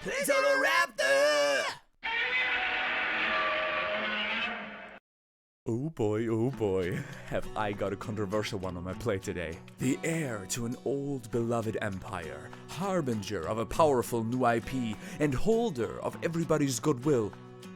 It's on a Raptor! Oh boy, have I got a controversial one on my plate today. The heir to an old beloved empire, harbinger of a powerful new IP, and holder of everybody's goodwill,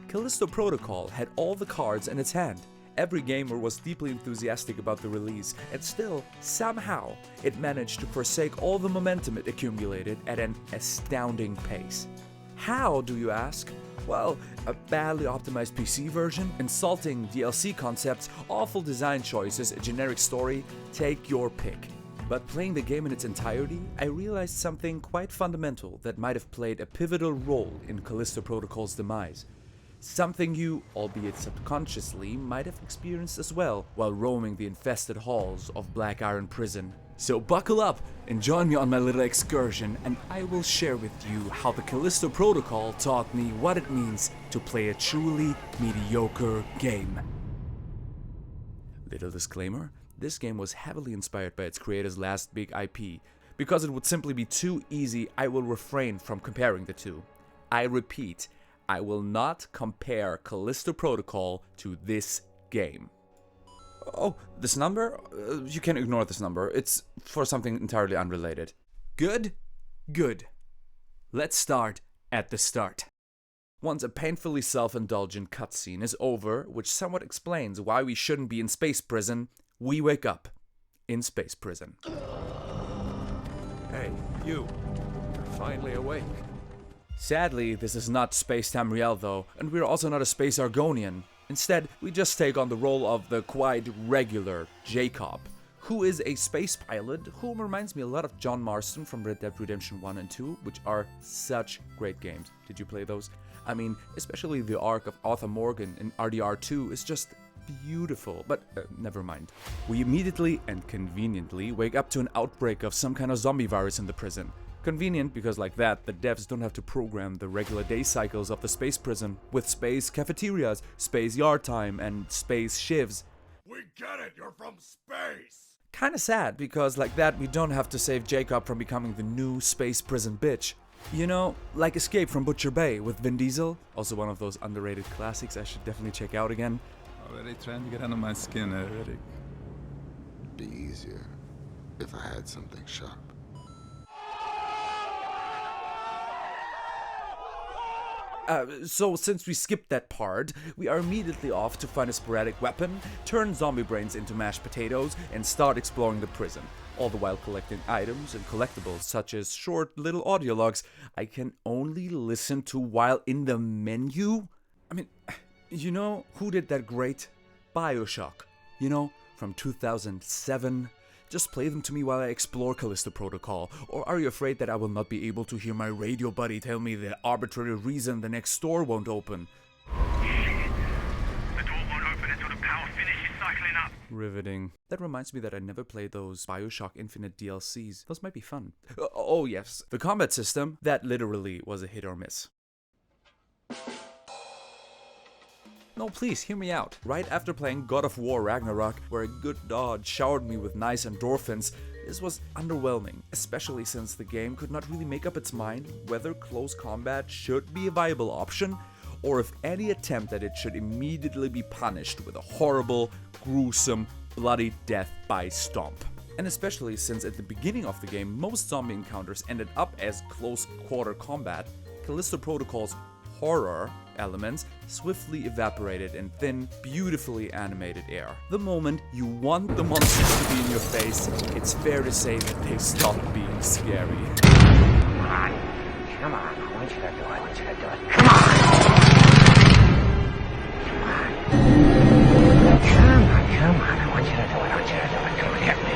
Callisto Protocol had all the cards in its hand. Every gamer was deeply enthusiastic about the release, and still, somehow, it managed to forsake all the momentum it accumulated at an astounding pace. How, do you ask? Well, a badly optimized PC version, insulting DLC concepts, awful design choices, a generic story, take your pick. But playing the game in its entirety, I realized something quite fundamental that might have played a pivotal role in Callisto Protocol's demise. Something you, albeit subconsciously, might have experienced as well while roaming the infested halls of Black Iron Prison. So buckle up and join me on my little excursion, and I will share with you how the Callisto Protocol taught me what it means to play a truly mediocre game. Little disclaimer, this game was heavily inspired by its creator's last big IP. Because it would simply be too easy, I will refrain from comparing the two. I repeat, I will not compare Callisto Protocol to this game. Oh, this number? You can ignore this number. It's for something entirely unrelated. Good? Good. Let's start at the start. Once a painfully self-indulgent cutscene is over, which somewhat explains why we shouldn't be in space prison, we wake up in space prison. Hey, you. You're finally awake. Sadly, this is not Space-Time Real though, and we're also not a Space Argonian. Instead, we just take on the role of the quite regular Jacob, who is a space pilot who reminds me a lot of John Marston from Red Dead Redemption 1 and 2, which are such great games. Did you play those? I mean, especially the arc of Arthur Morgan in RDR2 is just beautiful, but never mind. We immediately and conveniently wake up to an outbreak of some kind of zombie virus in the prison. Convenient because like that, the devs don't have to program the regular day cycles of the space prison with space cafeterias, space yard time, and space shivs. We get it, you're from space! Kinda sad because like that we don't have to save Jacob from becoming the new space prison bitch. You know, like Escape from Butcher Bay with Vin Diesel, also one of those underrated classics I should definitely check out again. Already trying to get under my skin, Eric. It'd be easier if I had something sharp. So since we skipped that part, we are immediately off to find a sporadic weapon, turn zombie brains into mashed potatoes, and start exploring the prison, all the while collecting items and collectibles such as short little audio logs I can only listen to while in the menu. I mean, you know who did that great? BioShock. You know, from 2007. Just play them to me while I explore Callisto Protocol, or are you afraid that I will not be able to hear my radio buddy tell me the arbitrary reason the next store won't open? Shit. The door won't open until the power finishes cycling up. Riveting. That reminds me that I never played those BioShock Infinite DLCs. Those might be fun. Oh yes, the combat system, that literally was a hit or miss. No, please, hear me out. Right after playing God of War Ragnarok, where a good dodge showered me with nice endorphins, this was underwhelming, especially since the game could not really make up its mind whether close combat should be a viable option, or if any attempt at it should immediately be punished with a horrible, gruesome, bloody death by stomp. And especially since at the beginning of the game most zombie encounters ended up as close quarter combat, Callisto Protocol's horror elements swiftly evaporated in thin, beautifully animated air. The moment you want the monsters to be in your face, it's fair to say that they stop being scary. Come on, I want you to do it, I want you to do it. Come on! Come on, I want you to do it, I want you to do it. Come on, hit me.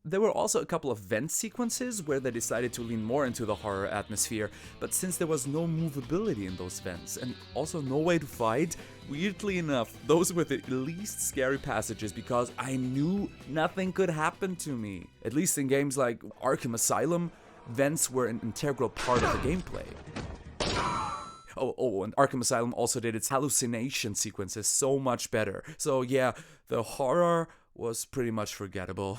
There were also a couple of vent sequences where they decided to lean more into the horror atmosphere, but since there was no movability in those vents and also no way to fight, weirdly enough, those were the least scary passages because I knew nothing could happen to me. At least in games like Arkham Asylum, vents were an integral part of the gameplay. Oh, and Arkham Asylum also did its hallucination sequences so much better. So yeah, the horror was pretty much forgettable.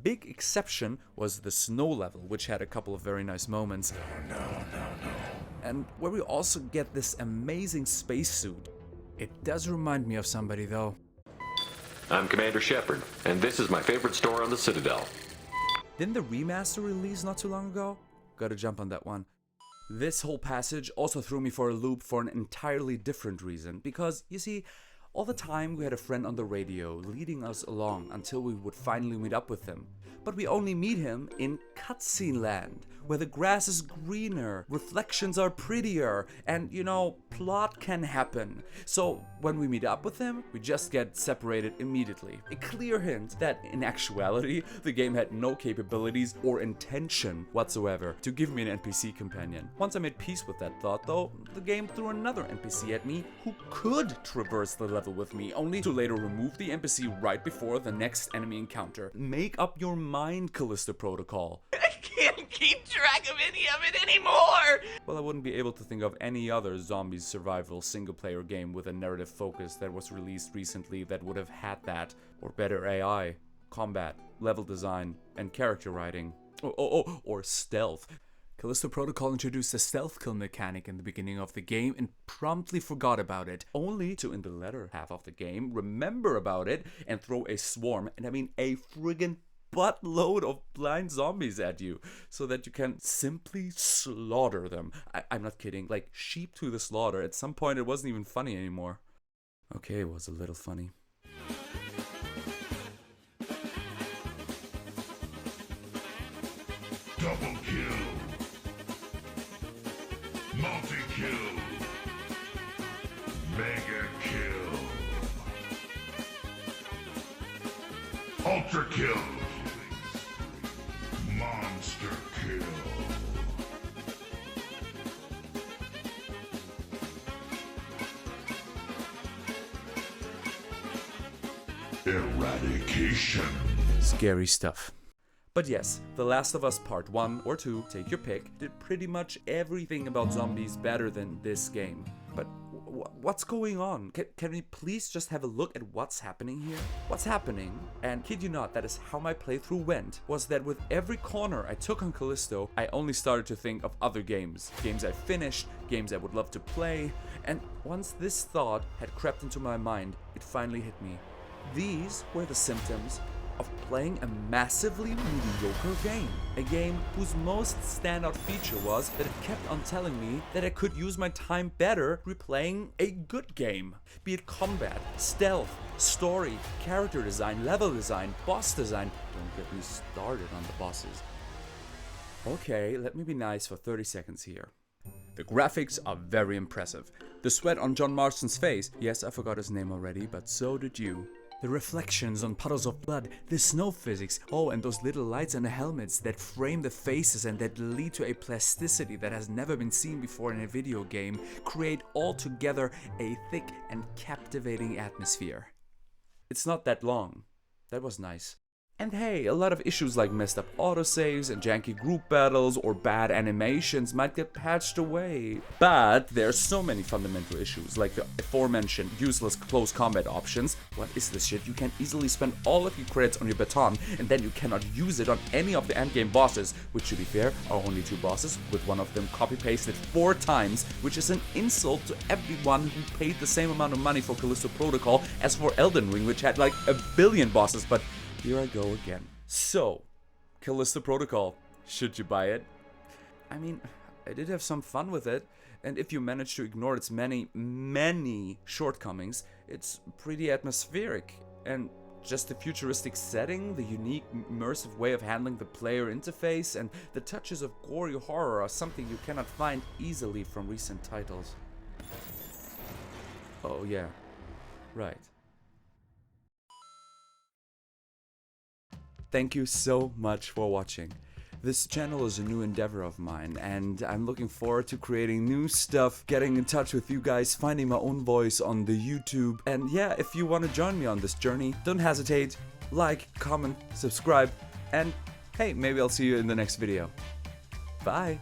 Big exception was the snow level, which had a couple of very nice moments. And where we also get this amazing spacesuit. It does remind me of somebody though. I'm Commander Shepard, and this is my favorite store on the Citadel. Didn't the remaster release not too long ago? Gotta jump on that one. This whole passage also threw me for a loop for an entirely different reason, because, you see, all the time we had a friend on the radio leading us along until we would finally meet up with him. But we only meet him in cutscene land, where the grass is greener, reflections are prettier, and, you know, plot can happen. So when we meet up with him, we just get separated immediately. A clear hint that, in actuality, the game had no capabilities or intention whatsoever to give me an NPC companion. Once I made peace with that thought, though, the game threw another NPC at me who could traverse the level with me, only to later remove the NPC right before the next enemy encounter. Make up your mind, Callisto Protocol. I can't keep track of any of it anymore! Well, I wouldn't be able to think of any other zombie survival single-player game with a narrative focus that was released recently that would have had that, or better AI, combat, level design, and character writing. Or stealth. Callisto Protocol introduced a stealth kill mechanic in the beginning of the game and promptly forgot about it, only to, in the latter half of the game, remember about it and throw a swarm, and I mean a friggin' buttload of blind zombies at you, so that you can simply slaughter them. I'm not kidding, like sheep to the slaughter. At some point it wasn't even funny anymore. Okay, it was a little funny. Double kill. Multi-kill. Mega kill. Ultra kill. Monster kill. Eradication. Scary stuff. But yes, The Last of Us Part 1 or 2, take your pick, did pretty much everything about zombies better than this game. But what's going on? Can we please just have a look at what's happening here? What's happening, and kid you not, that is how my playthrough went, was that with every corner I took on Callisto, I only started to think of other games. Games I finished, games I would love to play, and once this thought had crept into my mind, it finally hit me. These were the symptoms of playing a massively mediocre game. A game whose most standout feature was that it kept on telling me that I could use my time better replaying a good game. Be it combat, stealth, story, character design, level design, boss design. Don't get me started on the bosses. Okay, let me be nice for 30 seconds here. The graphics are very impressive. The sweat on John Marston's face, yes, I forgot his name already, but so did you. The reflections on puddles of blood, the snow physics, oh, and those little lights on the helmets that frame the faces and that lead to a plasticity that has never been seen before in a video game, create altogether a thick and captivating atmosphere. It's not that long. That was nice. And hey, a lot of issues like messed up autosaves and janky group battles or bad animations might get patched away. But there's so many fundamental issues, like the aforementioned useless close combat options. What is this shit? You can easily spend all of your credits on your baton and then you cannot use it on any of the endgame bosses, which to be fair are only 2 bosses, with one of them copy-pasted 4 times, which is an insult to everyone who paid the same amount of money for Callisto Protocol as for Elden Ring, which had like 1 billion bosses, but here I go again. So, Callisto Protocol, should you buy it? I mean, I did have some fun with it, and if you manage to ignore its many shortcomings, it's pretty atmospheric. And just the futuristic setting, the unique immersive way of handling the player interface, and the touches of gory horror are something you cannot find easily from recent titles. Oh yeah, right. Thank you so much for watching. This channel is a new endeavor of mine, and I'm looking forward to creating new stuff, getting in touch with you guys, finding my own voice on the YouTube. And yeah, if you want to join me on this journey, don't hesitate, like, comment, subscribe, and hey, maybe I'll see you in the next video. Bye!